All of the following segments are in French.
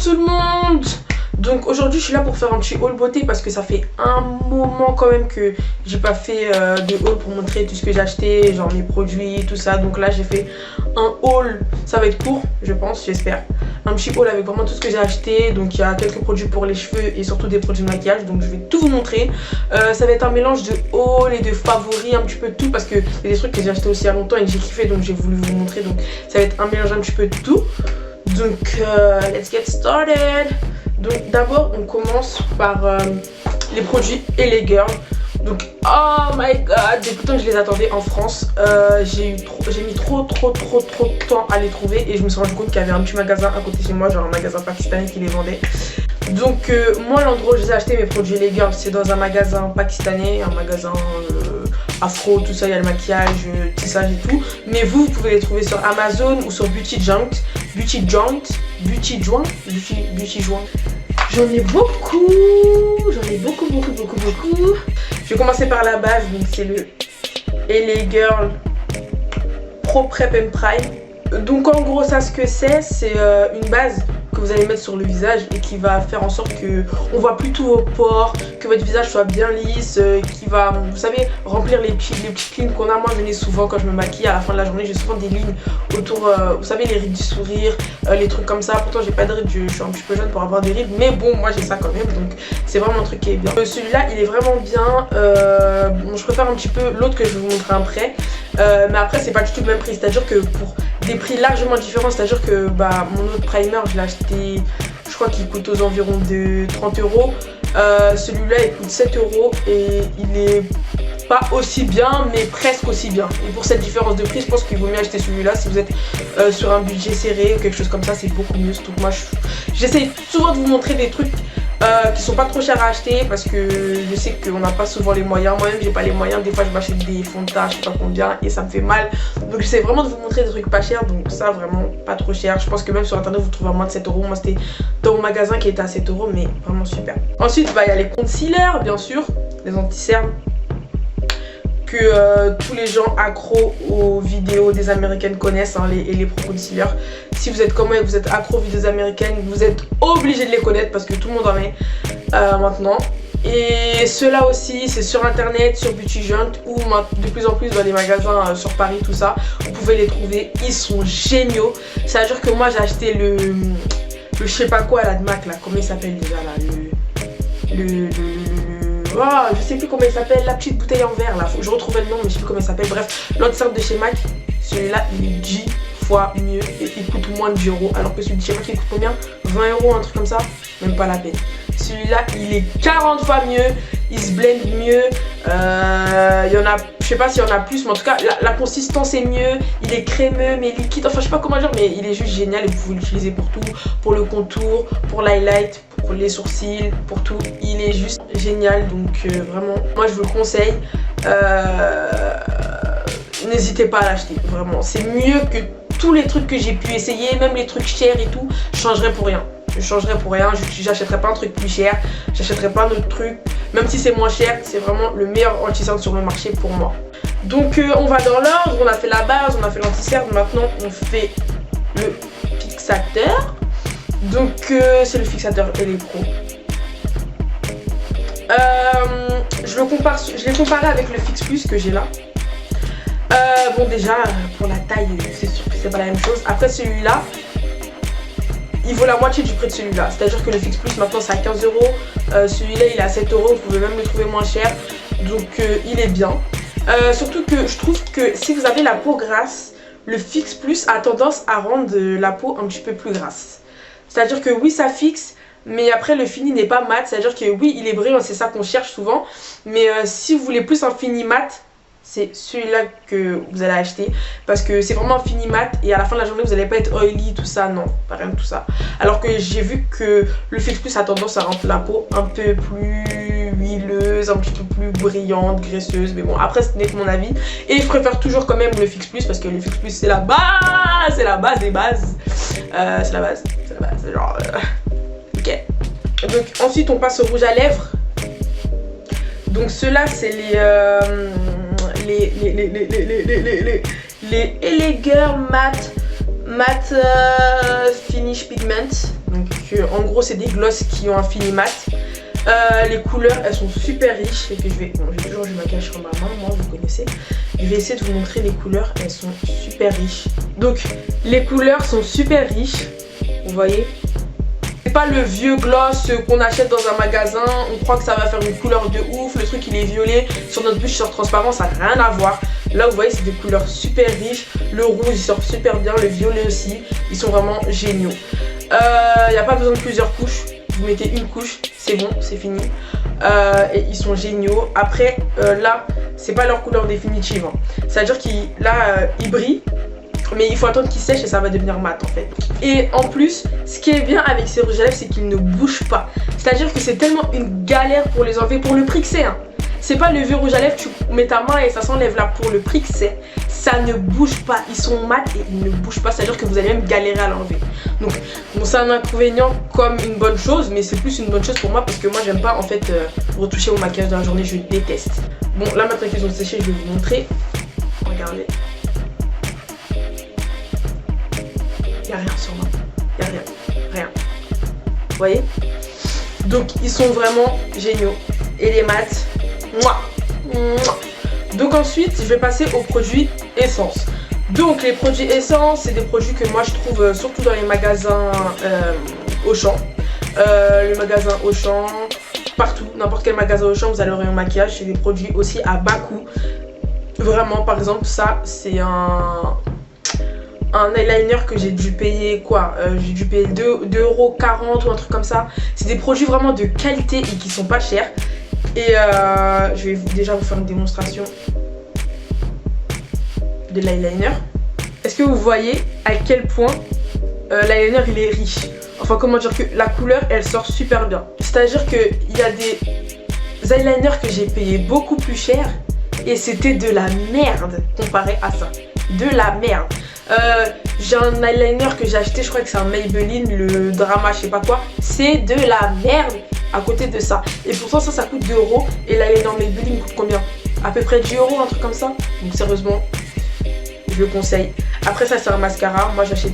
tout le monde. Donc aujourd'hui je suis là pour faire un petit haul beauté parce que ça fait un moment quand même que j'ai pas fait de haul pour montrer tout ce que j'ai acheté, genre mes produits, tout ça. Donc là j'ai fait un haul, ça va être court je pense, j'espère. Un petit haul avec vraiment tout ce que j'ai acheté. Donc il y a quelques produits pour les cheveux et surtout des produits de maquillage. Donc je vais tout vous montrer. Ça va être un mélange de haul et de favoris, un petit peu de tout. Parce que il y a des trucs que j'ai acheté aussi il y a longtemps et que j'ai kiffé. Donc j'ai voulu vous montrer. Donc ça va être un mélange un petit peu de tout. Donc let's get started. Donc d'abord on commence par les produits et les girls. Donc oh my god, depuis le temps que je les attendais en France, j'ai mis trop de temps à les trouver. Et je me suis rendu compte qu'il y avait un petit magasin à côté de chez moi, genre un magasin pakistanais qui les vendait. Donc moi l'endroit où je les ai acheté mes produits et les girls, c'est dans un magasin pakistanais, un magasin afro, tout ça, il y a le maquillage, tissage et tout. Mais vous pouvez les trouver sur Amazon ou sur Beauty Joint. J'en ai beaucoup. Je vais commencer par la base, donc c'est le LA Girl Pro Prep and Prime. Donc en gros ça ce que c'est une base que vous allez mettre sur le visage et qui va faire en sorte que on voit plus tous vos pores, que votre visage soit bien lisse, qui va, vous savez, remplir les petites lignes qu'on a. Moi je n'ai souvent quand je me maquille à la fin de la journée, j'ai souvent des lignes autour, vous savez, les rides du sourire, les trucs comme ça. Pourtant j'ai pas de rides, je suis un petit peu jeune pour avoir des rides, mais bon moi j'ai ça quand même, donc c'est vraiment un truc qui est bien. Celui-là il est vraiment bien. Bon, je préfère un petit peu l'autre que je vais vous montrer après, mais après c'est pas du tout le même prix, c'est à dire que pour des prix largement différents, c'est à dire que bah, mon autre primer je l'ai acheté, je crois qu'il coûte aux environs de 30 €. Celui-là il coûte 7 € et il est pas aussi bien mais presque aussi bien. Et pour cette différence de prix je pense qu'il vaut mieux acheter celui-là si vous êtes sur un budget serré ou quelque chose comme ça, c'est beaucoup mieux. Surtout que moi j'essaie souvent de vous montrer des trucs qui sont pas trop chers à acheter parce que je sais qu'on n'a pas souvent les moyens. Moi-même j'ai pas les moyens, des fois je m'achète des fonds de teint je sais pas combien et ça me fait mal. Donc j'essaie vraiment de vous montrer des trucs pas chers, donc ça vraiment pas trop cher. Je pense que même sur internet vous trouvez à moins de 7 €. Moi c'était dans mon magasin qui était à 7 € mais vraiment super. Ensuite bah, il y a les concealers bien sûr, les anti-cernes que tous les gens accros aux vidéos des américaines connaissent, hein, les pro concealers. Si vous êtes comme moi et que vous êtes accro aux vidéos américaines, vous êtes obligé de les connaître parce que tout le monde en met maintenant. Et ceux-là aussi, c'est sur internet, sur Beauty Joint ou de plus en plus dans les magasins sur Paris, tout ça. Vous pouvez les trouver, ils sont géniaux. C'est-à-dire que moi j'ai acheté le je sais pas quoi là de MAC là, comment il s'appelle déjà là, oh, je sais plus comment il s'appelle, la petite bouteille en verre là, faut que je retrouve le nom mais je sais plus comment il s'appelle. Bref, l'autre sorte de chez MAC, celui-là il est 10 fois mieux et il coûte moins de 10 €. Alors que celui de chez MAC il coûte combien? 20 €, un truc comme ça, même pas la peine. Celui-là il est 40 fois mieux, il se blende mieux, il y en a, je sais pas s'il y en a plus mais en tout cas la consistance est mieux, il est crémeux mais liquide, enfin je sais pas comment dire mais il est juste génial et vous pouvez l'utiliser pour tout, pour le contour, pour l'highlight, pour les sourcils, pour tout, il est juste génial. Donc vraiment moi je vous le conseille, n'hésitez pas à l'acheter, vraiment c'est mieux que tous les trucs que j'ai pu essayer, même les trucs chers et tout, je changerais pour rien. Je changerais pour rien, j'achèterais pas un truc plus cher, j'achèterais pas un autre truc, même si c'est moins cher, c'est vraiment le meilleur anti-cerne sur le marché pour moi. Donc on va dans l'ordre, on a fait la base, on a fait l'anti-cerne, maintenant on fait le fixateur. Donc c'est le fixateur Electro. Je l'ai comparé avec le Fix Plus que j'ai là. Bon déjà pour la taille c'est sûr que c'est pas la même chose. Après celui-là il vaut la moitié du prix de celui-là, c'est à dire que le Fix Plus maintenant c'est à 15 €, celui-là il est à 7 €, vous pouvez même le trouver moins cher, donc il est bien. Surtout que je trouve que si vous avez la peau grasse, le Fix Plus a tendance à rendre la peau un petit peu plus grasse. C'est à dire que oui ça fixe, mais après le fini n'est pas mat, c'est à dire que oui il est brillant, c'est ça qu'on cherche souvent, mais si vous voulez plus un fini mat, c'est celui-là que vous allez acheter parce que c'est vraiment un fini mat et à la fin de la journée vous n'allez pas être oily tout ça, non, pas rien de tout ça. Alors que j'ai vu que le Fix Plus a tendance à rendre la peau un peu plus huileuse, un petit peu plus brillante, graisseuse, mais bon après ce n'est que mon avis et je préfère toujours quand même le Fix Plus parce que le Fix Plus c'est la base, c'est la base des bases, c'est la base, genre ok. Donc ensuite on passe au rouge à lèvres. Donc ceux-là c'est les LA Girl Matte Finish Pigment. Donc en gros c'est des glosses qui ont un fini mat. Les couleurs elles sont super riches et que j'ai toujours du maquillage sur ma main, moi vous connaissez. Je vais essayer de vous montrer les couleurs, elles sont super riches. Donc les couleurs sont super riches, vous voyez. C'est pas le vieux gloss qu'on achète dans un magasin, on croit que ça va faire une couleur de ouf, le truc il est violet, sur notre bouche il sort transparent, ça n'a rien à voir. Là vous voyez c'est des couleurs super riches, le rouge il sort super bien, le violet aussi, ils sont vraiment géniaux. Il n'y a pas besoin de plusieurs couches, vous mettez une couche, c'est bon, c'est fini. Et ils sont géniaux. Après là c'est pas leur couleur définitive, hein. C'est à dire qu'ils brillent. Mais il faut attendre qu'ils sèchent et ça va devenir mat en fait. Et en plus, ce qui est bien avec ces rouges à lèvres, c'est qu'ils ne bougent pas. C'est-à-dire que c'est tellement une galère pour les enlever, pour le prix que c'est. Hein. C'est pas le vieux rouge à lèvres, tu mets ta main et ça s'enlève là. Pour le prix que c'est, ça ne bouge pas. Ils sont mat et ils ne bougent pas. C'est-à-dire que vous allez même galérer à l'enlever. Donc, bon, c'est un inconvénient comme une bonne chose, mais c'est plus une bonne chose pour moi parce que moi, j'aime pas en fait retoucher mon maquillage dans la journée. Je déteste. Bon, là maintenant qu'ils ont séché, je vais vous montrer. Regardez. Il n'y a rien sur moi, il n'y a rien. Vous voyez? Donc ils sont vraiment géniaux. Et les mats, mouah, mouah. Donc ensuite je vais passer aux produits essence. Donc les produits essence, c'est des produits que moi je trouve surtout dans les magasins Auchan. Le magasin Auchan, partout, n'importe quel magasin Auchan, vous allez avoir un maquillage. C'est des produits aussi à bas coût. Vraiment, par exemple, ça c'est un eyeliner que j'ai dû payer quoi, j'ai dû payer 2,40 € ou un truc comme ça. C'est des produits vraiment de qualité et qui sont pas chers. Et je vais déjà vous faire une démonstration de l'eyeliner. Est-ce que vous voyez à quel point l'eyeliner il est riche? Enfin comment dire, que la couleur elle sort super bien. C'est à dire qu'il y a des eyeliners que j'ai payé beaucoup plus cher et c'était de la merde comparé à ça. De la merde. J'ai un eyeliner que j'ai acheté, je crois que c'est un Maybelline, le drama je sais pas quoi. C'est de la merde à côté de ça. Et pourtant ça coûte 2 € et l'eyeliner Maybelline coûte combien? À peu près 10 €, un truc comme ça. Donc sérieusement, je le conseille. Après ça c'est un mascara, moi j'achète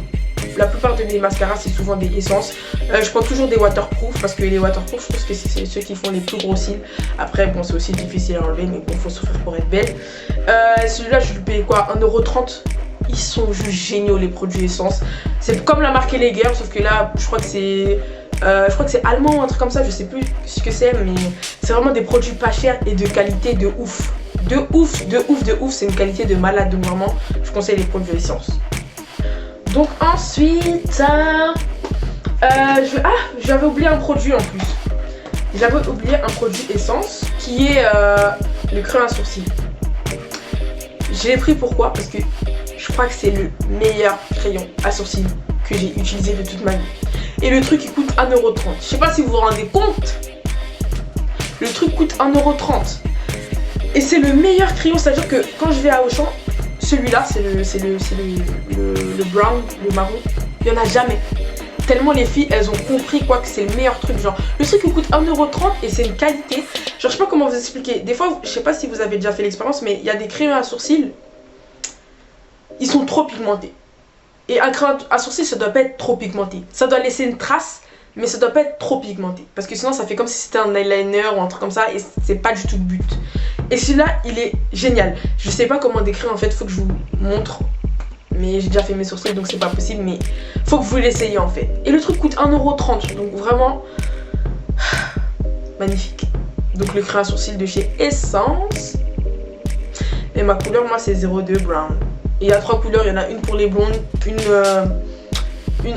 la plupart de mes mascaras c'est souvent des essences. Je prends toujours des waterproof parce que les waterproof je pense que c'est ceux qui font les plus gros cils. Après bon c'est aussi difficile à enlever mais bon faut souffrir pour être belle. Celui-là je lui paye quoi, 1,30 €. Ils sont juste géniaux les produits essence. C'est comme la marque Eleger sauf que là je crois que c'est allemand ou un truc comme ça, je sais plus ce que c'est, mais c'est vraiment des produits pas chers et de qualité de ouf. De ouf, c'est une qualité de malade, donc vraiment je conseille les produits essence. Donc ensuite, j'avais oublié un produit en plus. J'avais oublié un produit essence qui est le crayon à sourcils. Je l'ai pris pourquoi? Parce que je crois que c'est le meilleur crayon à sourcils que j'ai utilisé de toute ma vie. Et le truc il coûte 1,30 €. Je sais pas si vous vous rendez compte. Le truc coûte 1,30 €. Et c'est le meilleur crayon, c'est-à-dire que quand je vais à Auchan, celui-là, c'est le brown, le marron. Il n'y en a jamais. Tellement les filles, elles ont compris quoi que c'est le meilleur truc. Genre, le truc il coûte 1,30 € et c'est une qualité. Genre, je sais pas comment vous expliquer. Des fois, je sais pas si vous avez déjà fait l'expérience, mais il y a des crayons à sourcils. Ils sont trop pigmentés. Et un crayon à sourcils, ça doit pas être trop pigmenté. Ça doit laisser une trace, mais ça doit pas être trop pigmenté. Parce que sinon, ça fait comme si c'était un eyeliner ou un truc comme ça. Et c'est pas du tout le but. Et celui-là, il est génial. Je sais pas comment décrire en fait, faut que je vous montre. Mais j'ai déjà fait mes sourcils donc c'est pas possible. Mais faut que vous l'essayiez en fait. Et le truc coûte 1,30 €. Donc vraiment, magnifique. Donc le crayon à sourcils de chez Essence. Et ma couleur, moi, c'est 02 Brown. Et il y a 3 couleurs, il y en a une pour les blondes,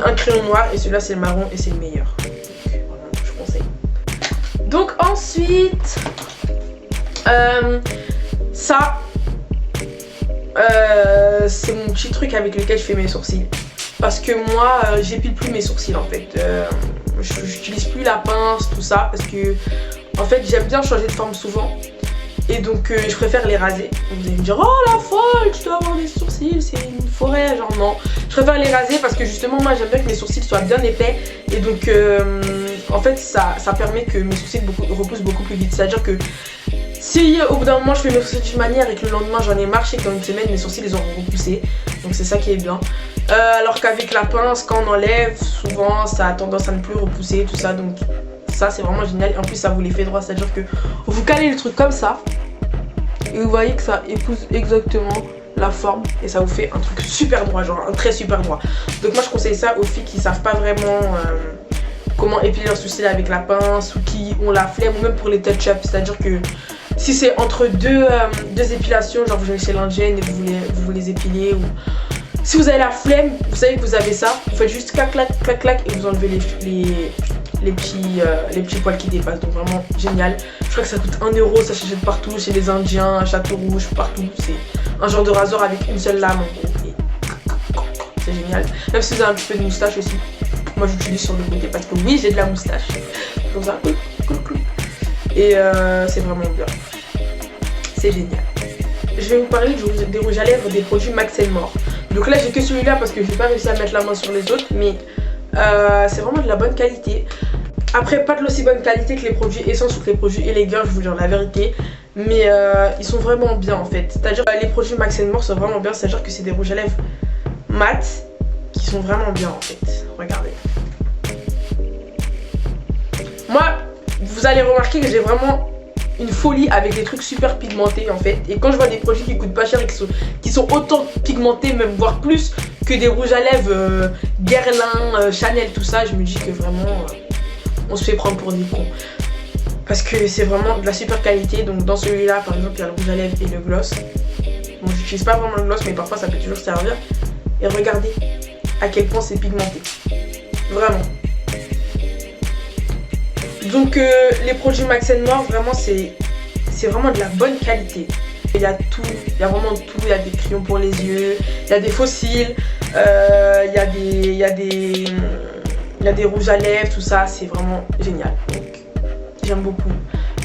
un crayon noir et celui-là c'est le marron et c'est le meilleur. Donc vraiment, je conseille. Donc ensuite, ça, c'est mon petit truc avec lequel je fais mes sourcils. Parce que moi, j'épile plus mes sourcils en fait. J'utilise plus la pince, tout ça, parce que en fait j'aime bien changer de forme souvent. Et donc je préfère les raser. Vous allez me dire, oh la folle, tu dois avoir des sourcils, c'est une forêt. Genre non, je préfère les raser parce que justement moi j'aime bien que mes sourcils soient bien épais. Et donc en fait ça permet que mes sourcils repoussent beaucoup plus vite. C'est à dire que si au bout d'un moment je fais mes sourcils d'une manière et que le lendemain j'en ai marre, je sais que dans une semaine mes sourcils ils auront repoussé. Donc c'est ça qui est bien. Alors qu'avec la pince, quand on enlève, souvent ça a tendance à ne plus repousser, tout ça. Donc ça c'est vraiment génial. Et en plus ça vous les fait droit, c'est à dire que vous calez le truc comme ça et vous voyez que ça épouse exactement la forme et ça vous fait un truc super droit, genre un trait super droit. Donc moi je conseille ça aux filles qui savent pas vraiment comment épiler leurs sourcils avec la pince ou qui ont la flemme, ou même pour les touch-up, c'est à dire que si c'est entre deux épilations, genre vous allez chez l'Indienne et vous les épilez, ou si vous avez la flemme, vous savez que vous avez ça, vous faites juste clac clac clac clac et vous enlevez les petits poils qui dépassent. Donc vraiment génial. Je crois que ça coûte 1 €, ça s'achète partout, chez les Indiens, à Château Rouge, partout. C'est un genre de rasoir avec une seule lame en gros. C'est génial. Même si vous avez un petit peu de moustache aussi. Moi j'utilise sur le côté parce que oui, j'ai de la moustache. Comme ça, et c'est vraiment bien. C'est génial. Je vais vous parler des rouges à lèvres des produits Max & More. Donc là j'ai que celui-là parce que je n'ai pas réussi à mettre la main sur les autres, mais c'est vraiment de la bonne qualité. Après, pas de l'aussi bonne qualité que les produits Essence ou que les produits Elegant, je vous dis la vérité, mais ils sont vraiment bien en fait. C'est-à-dire les produits Max & More sont vraiment bien, c'est-à-dire que c'est des rouges à lèvres mat qui sont vraiment bien en fait. Regardez. Moi, vous allez remarquer que j'ai vraiment une folie avec des trucs super pigmentés en fait. Et quand je vois des produits qui coûtent pas cher et qui sont autant pigmentés, même voire plus que des rouges à lèvres Guerlain, Chanel, tout ça, je me dis que vraiment on se fait prendre pour des cons. Parce que c'est vraiment de la super qualité. Donc dans celui-là par exemple il y a le rouge à lèvres et le gloss. Bon, j'utilise pas vraiment le gloss mais parfois ça peut toujours servir. Et regardez à quel point c'est pigmenté. Vraiment. Donc les produits Max & More, vraiment c'est vraiment de la bonne qualité. Il y a tout, il y a vraiment tout, il y a des crayons pour les yeux, il y a des fossiles, il y a des rouges à lèvres, tout ça, c'est vraiment génial. Donc j'aime beaucoup,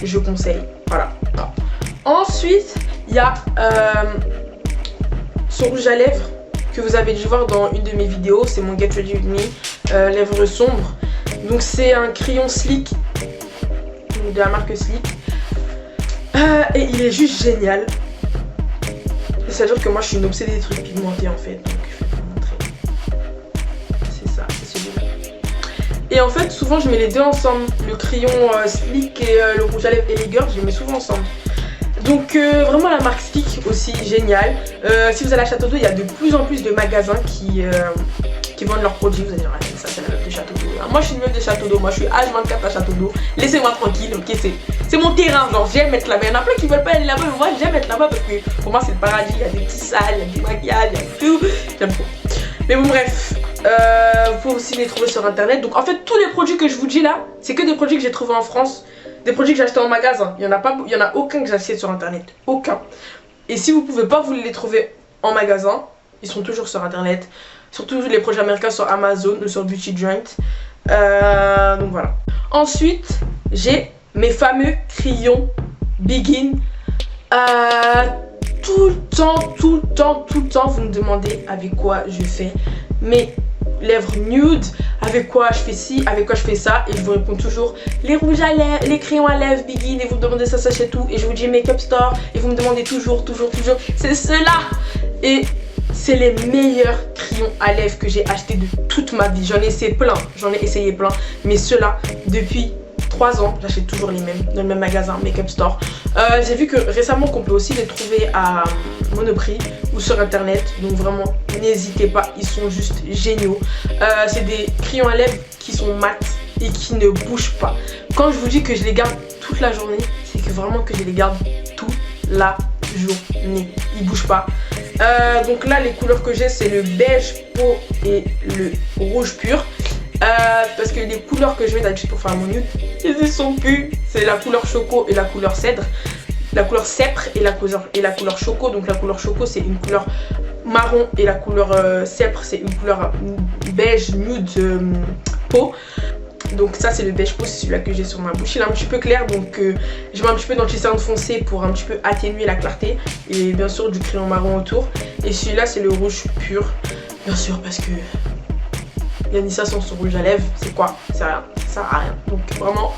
je conseille, voilà. Ensuite, il y a ce rouge à lèvres que vous avez dû voir dans une de mes vidéos, c'est mon Get Ready With Me, lèvres sombres. Donc c'est un crayon Sleek de la marque Sleek et il est juste génial. C'est à dire que moi je suis une obsédée des trucs pigmentés en fait, donc je vais vous montrer. C'est ça, c'est celui-là. Et en fait souvent je mets les deux ensemble, le crayon Sleek et le rouge à lèvres Elegant, je les mets souvent ensemble. Donc vraiment la marque Sleek aussi génial. Si vous allez à Château d'Eau, il y a de plus en plus de magasins qui vendent leurs produits. Vous allez dire ouais, ça c'est la meuf de Château d'Eau. Moi je suis une meuf de Château d'Eau, moi je suis H24 à Château d'Eau. Laissez-moi tranquille, ok, c'est mon terrain, genre j'aime être là-bas. Il y en a plein qui veulent pas aller là-bas, mais moi j'aime être là-bas parce que pour moi c'est le paradis. Il y a des petits salles, il y a du maquillage, il y a tout. J'aime trop. Mais bon bref, vous pouvez aussi les trouver sur internet. Donc en fait tous les produits que je vous dis là, c'est que des produits que j'ai trouvés en France. Des produits que j'ai achetés en magasin. Il y en a aucun que j'ai acheté sur internet. Aucun. Et si vous pouvez pas vous les trouver en magasin, ils sont toujours sur internet. Surtout les produits américains sur Amazon ou sur Beauty Joint. Donc voilà. Ensuite, j'ai mes fameux crayons Begin. Tout le temps, vous me demandez avec quoi je fais mes lèvres nude, avec quoi je fais ci, avec quoi je fais ça, et je vous réponds toujours les rouges à lèvres, les crayons à lèvres Begin, et vous me demandez ça c'est tout, et je vous dis Makeup Store, et vous me demandez toujours, c'est ceux-là, et c'est les meilleurs crayons à lèvres que j'ai acheté de toute ma vie. J'en ai essayé plein, mais ceux-là, depuis 3 ans, j'achète toujours les mêmes, dans le même magasin, Makeup Store. J'ai vu que récemment qu'on peut aussi les trouver à Monoprix ou sur internet, donc vraiment n'hésitez pas, ils sont juste géniaux. C'est des crayons à lèvres qui sont mat et qui ne bougent pas. Quand je vous dis que je les garde toute la journée, c'est que vraiment que je les garde toute la journée, ils bougent pas. Donc là les couleurs que j'ai c'est le beige peau et le rouge pur. Parce que les couleurs que je mets d'habitude pour faire mon nude, ils sont plus. C'est la couleur choco et la couleur cèdre. La couleur cèpre et la couleur choco. Donc la couleur choco c'est une couleur marron et la couleur cèpre c'est une couleur beige nude peau. Donc ça c'est le beige peau, c'est celui-là que j'ai sur ma bouche. Il est un petit peu clair donc je mets un petit peu d'anti-cerne foncé pour un petit peu atténuer la clarté. Et bien sûr du crayon marron autour. Et celui-là c'est le rouge pur. Bien sûr parce que Yanissa sans son rouge à lèvres, c'est quoi? C'est rien, ça sert à rien. Donc vraiment,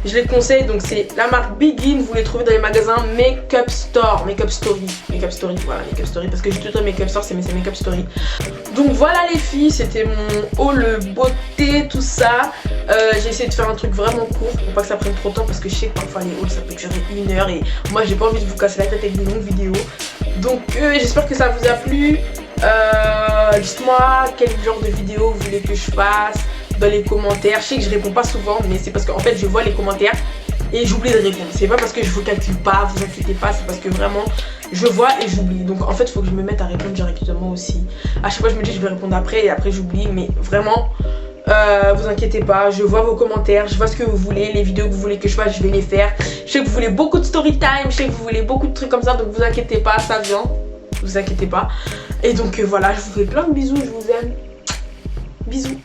je les conseille. Donc c'est la marque Begin, vous les trouvez dans les magasins Makeup Store, Makeup Story, voilà, Makeup Story, parce que j'ai tout le temps Makeup Store, c'est mes Makeup Story. Donc voilà les filles, c'était mon haul beauté, tout ça. J'ai essayé de faire un truc vraiment court pour pas que ça prenne trop de temps, parce que je sais que parfois les hauls ça peut durer 1 heure et moi j'ai pas envie de vous casser la tête avec des longues vidéos. Donc j'espère que ça vous a plu. Dites-moi quel genre de vidéo vous voulez que je fasse dans les commentaires. Je sais que je réponds pas souvent, mais c'est parce qu'en fait je vois les commentaires et j'oublie de répondre. C'est pas parce que je vous calcule pas, vous inquiétez pas, c'est parce que vraiment je vois et j'oublie. Donc en fait il faut que je me mette à répondre directement aussi. À chaque fois je me dis je vais répondre après et après j'oublie, mais vraiment vous inquiétez pas, je vois vos commentaires, je vois ce que vous voulez, les vidéos que vous voulez que je fasse, je vais les faire. Je sais que vous voulez beaucoup de story time, je sais que vous voulez beaucoup de trucs comme ça, donc vous inquiétez pas, ça vient. Vous inquiétez pas. Et donc voilà, je vous fais plein de bisous, je vous aime. Bisous.